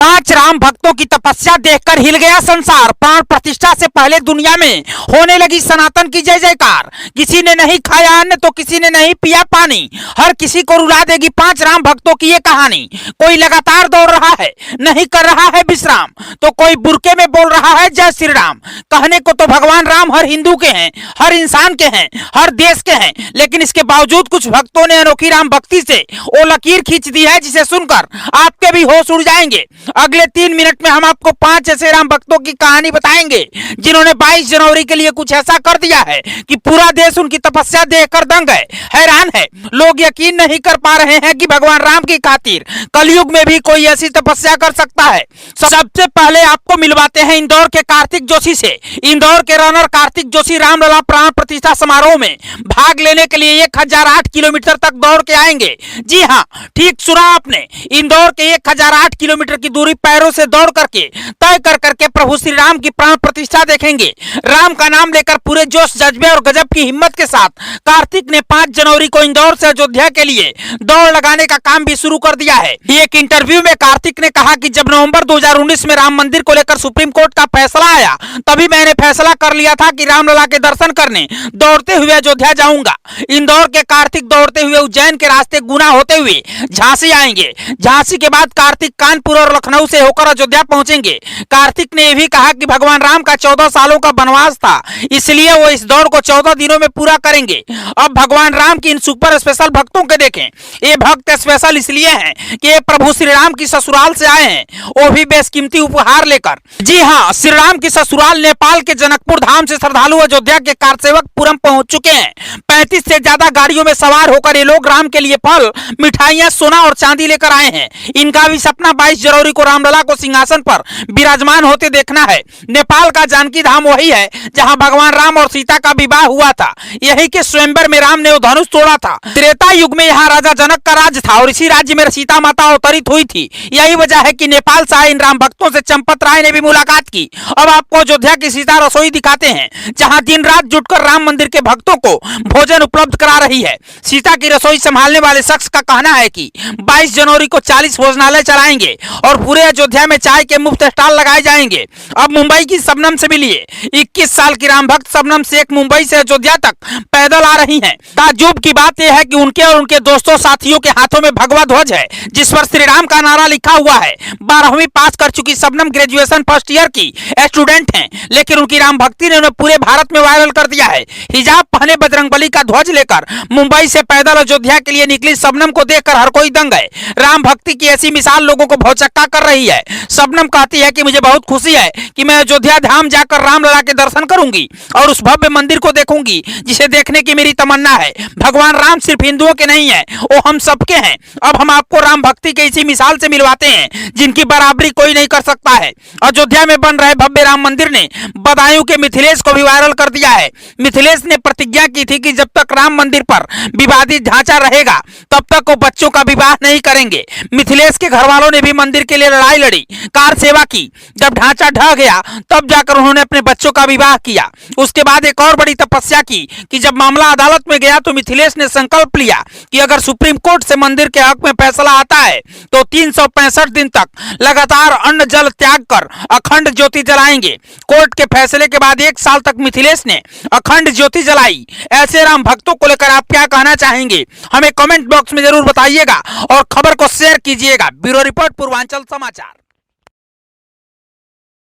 5 राम भक्तों की तपस्या देखकर हिल गया संसार। प्राण प्रतिष्ठा से पहले दुनिया में होने लगी सनातन की जय जयकार। किसी ने नहीं खाया अन्न तो किसी ने नहीं पिया पानी, हर किसी को रुला देगी 5 राम भक्तों की ये कहानी। कोई लगातार दौड़ रहा है, नहीं कर रहा है विश्राम, तो कोई बुरके में बोल रहा है जय श्री राम। कहने को तो भगवान राम हर हिंदू के हैं, हर इंसान के हैं, हर देश के हैं, लेकिन इसके बावजूद कुछ भक्तों ने अनोखी राम भक्ति से वो लकीर खींच दी है जिसे सुनकर आपके भी होश उड़ जाएंगे। अगले 3 मिनट में हम आपको 5 ऐसे राम भक्तों की कहानी बताएंगे जिन्होंने 22 जनवरी के लिए कुछ ऐसा कर दिया है कि पूरा देश उनकी तपस्या देखकर दंग है, हैरान है। लोग यकीन नहीं कर पा रहे हैं कि भगवान राम की खातिर कलयुग में भी कोई ऐसी तपस्या कर सकता है। सबसे पहले आपको मिलवाते हैं इंदौर के कार्तिक जोशी से। इंदौर के रनर कार्तिक जोशी रामलला प्राण प्रतिष्ठा समारोह में भाग लेने के लिए 1008 किलोमीटर तक दौड़ के आएंगे। जी हाँ, ठीक सुना आपने, इंदौर के 1008 किलोमीटर की दूरी पैरों से दौड़ करके तय कर करके प्रभु श्री राम की प्राण प्रतिष्ठा देखेंगे। राम का नाम लेकर पूरे जोश जज्बे और गजब की हिम्मत के साथ कार्तिक ने 5 जनवरी को इंदौर से अयोध्या के लिए दौड़ लगाने का काम भी शुरू कर दिया है। एक इंटरव्यू में कार्तिक ने कहा कि जब नवंबर 2019 में राम मंदिर को लेकर सुप्रीम कोर्ट का फैसला आया, तभी मैंने फैसला कर लिया था कि रामलला के दर्शन करने दौड़ते हुए अयोध्या जाऊंगा। इंदौर के कार्तिक दौड़ते हुए उज्जैन के रास्ते गुना होते हुए झांसी आएंगे। झांसी के बाद कार्तिक कानपुर और लखनऊ से होकर अयोध्या पहुंचेंगे। कार्तिक ने यह भी कहा कि भगवान राम का 14 सालों का वनवास था, इसलिए वो इस दौड़ को 14 दिनों में पूरा करेंगे। अब भगवान राम की इन सुपर स्पेशल भक्तों के देखें। ये भक्त स्पेशल इसलिए हैं कि ये प्रभु श्री राम की ससुराल से आए हैं, वो भी बेशकीमती उपहार लेकर। जी हाँ, श्री राम की ससुराल नेपाल के जनकपुर धाम से श्रद्धालु अयोध्या के कारसेवकपुरम पहुंच चुके हैं। 35 से ज्यादा गाड़ियों में सवार होकर ये लोग राम के लिए फल, मिठाइयां, सोना और चांदी लेकर आए हैं। इनका भी सपना 22 जनवरी को रामलला को सिंहासन पर विराजमान होते देखना है। नेपाल का जानकी धाम वही है जहां भगवान राम और सीता का विवाह हुआ था। यही के स्वयंवर में राम ने वो धनुष तोड़ा था। त्रेता युग में यहाँ राजा जनक का राज था और इसी राज्य में सीता माता अवतरित हुई थी। यही वजह है कि नेपाल से आए इन राम भक्तों से चंपत राय ने भी मुलाकात की। अब आपको अयोध्या की सीता रसोई दिखाते हैं, जहाँ दिन रात जुटकर राम मंदिर के भक्तों को भोजन उपलब्ध करा रही है। सीता की रसोई संभालने वाले शख्स का कहना है कि 22 जनवरी को 40 भोजनालय चलाएंगे और पूरे अयोध्या में चाय के मुफ्त स्टॉल लगाए जाएंगे। अब मुंबई की शबनम से मिलिए। 21 साल की राम भक्त शबनम शेख मुंबई से अयोध्या तक पैदल आ रही हैं। ताज्जुब की बात यह है कि उनके और उनके दोस्तों साथियों के हाथों में भगवा ध्वज है, जिस पर श्री राम का नारा लिखा हुआ है। 12वीं पास कर चुकी शबनम ग्रेजुएशन फर्स्ट ईयर की स्टूडेंट हैं, लेकिन उनकी राम भक्ति ने उन्हें पूरे भारत में वायरल कर दिया है। हिजाब पहने बजरंगबली का ध्वज लेकर मुंबई से पैदल अयोध्या के लिए निकली शबनम को देखकर हर कोई दंग है। राम भक्ति की ऐसी मिसाल लोगों को भौचक्का कर रही है। शबनम कहती है कि मुझे बहुत खुशी है कि मैं अयोध्या धाम जाकर रामलला के दर्शन करूंगी और उस भव्य मंदिर को देखूंगी जिसे देखने की मेरी तमन्ना है। भगवान राम सिर्फ हिंदुओं के नहीं है, वो हम सबके हैं। अब हम आपको राम भक्ति के इसी मिसाल से मिलवाते हैं जिनकी बराबरी कोई नहीं कर सकता है। अयोध्या में बन रहे भव्य राम मंदिर ने बदायूं के मिथिलेश को भी वायरल कर दिया है। मिथिलेश ने प्रतिज्ञा की थी कि जब तक राम मंदिर पर विवादित ढांचा रहेगा तब तक वो बच्चों का विवाह नहीं करेंगे। मिथिलेश के घर वालों ने भी मंदिर के लिए लड़ाई लड़ी, कार सेवा की। जब ढांचा ढह गया तब जाकर उन्होंने अपने बच्चों का विवाह किया। उसके बाद एक और बड़ी तपस्या की कि जब मामला अदालत में गया तो मिथिलेश ने संकल्प लिया कि अगर सुप्रीम कोर्ट से मंदिर के हक में फैसला आता है तो 365 दिन तक लगातार अन्न जल त्याग कर अखंड ज्योति जलाएंगे। कोर्ट के फैसले के बाद 1 साल तक मिथिलेश ने अखंड ज्योति जलाई। ऐसे राम भक्तों को लेकर आप क्या कहना चाहेंगे, हमें कमेंट बॉक्स में जरूर बताइएगा और खबर को शेयर कीजिएगा। ब्यूरो रिपोर्ट, पूर्वांचल समाचार।